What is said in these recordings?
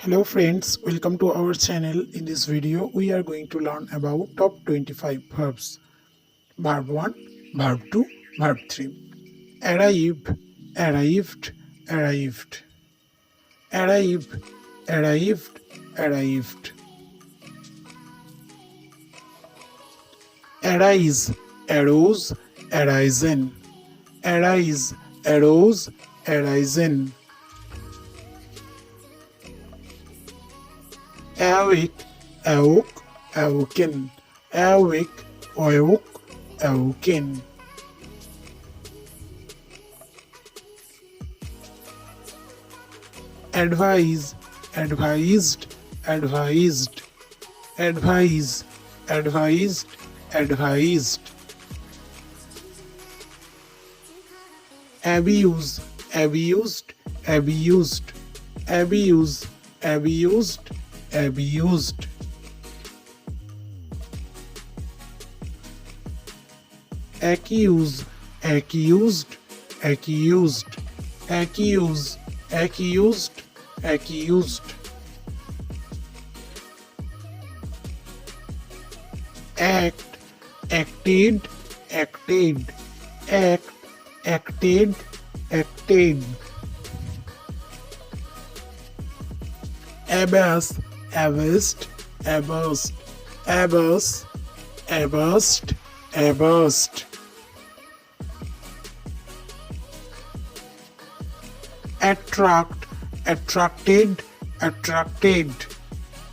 Hello friends, welcome to our channel. In this video, we are going to learn about top 25 verbs. Verb 1, Verb 2, Verb 3. Arrive, arrived, arrived. Arrive, arrived, arrived. Arise, arose, arisen. Arise, arose, arisen. Awake, awoke, awoken. Awake, awoke, awoken. Advise, advised, advised. Advise, advised, advised. Abuse, abused, abused. Abuse, abused, abused. Accuse, accused, accused. Accuse, accused, accused. Act, acted, acted. Act, acted, acted. Abase, abased, abased. Abase, abased, abased. Attract, attracted, attracted.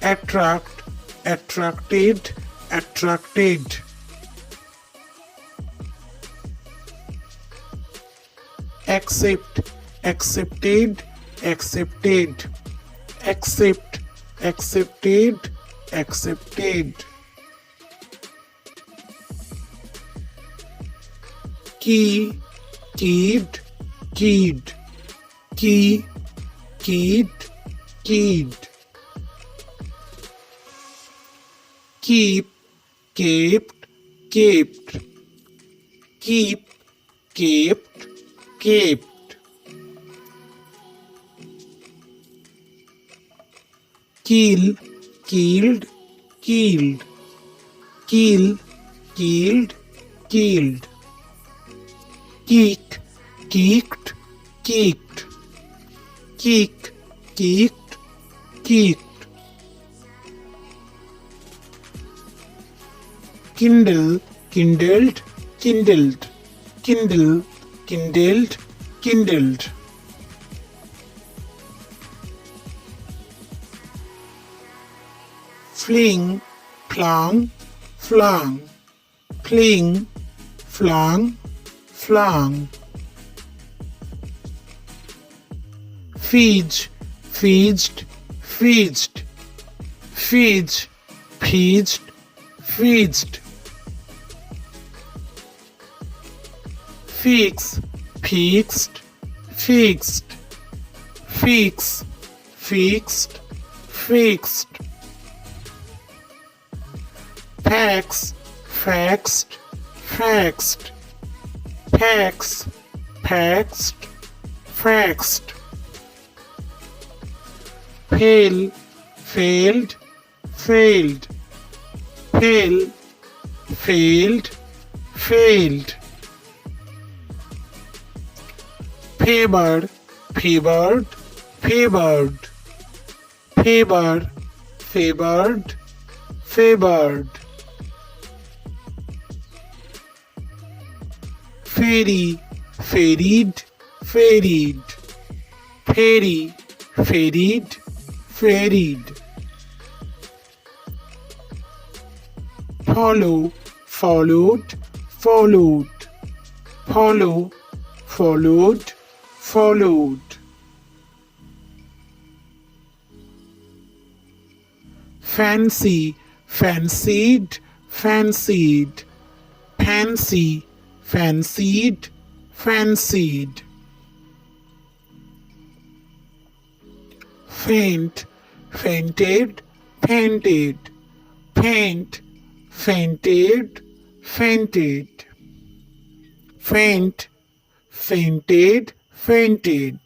Attract, attracted, attracted. Accept, accepted, accepted. Accept, accepted, accepted. Key, keyed, keyed. Key, keyed, keyed. Keep, kept, kept. Keep, kept, kept. Kill, killed, killed. Kill, killed, killed. Kick, kicked, kicked. Kick, kicked, kicked. Kindle, kindled, kindled. Kindle, kindled, kindled. Fling, flung, flung. Fling, flung, flung. Feed, feeded, feeded. Feed, feeded, feeded. Fix, fixed, fixed. Fix, fixed, fixed. Fax, faxed, faxed. Fax, faxed, faxed. Fail, failed, failed. Fail, failed, failed. Favored, favored, favored. Favor, favored, favored. Ferry, ferried, ferried. Ferry, ferried, ferried. Follow, followed, followed. Follow, followed, followed. Fancy, fancied, fancied. Fancy, fancied, fancied. Faint, fainted, fainted. Faint, fainted, fainted. Faint, fainted, fainted.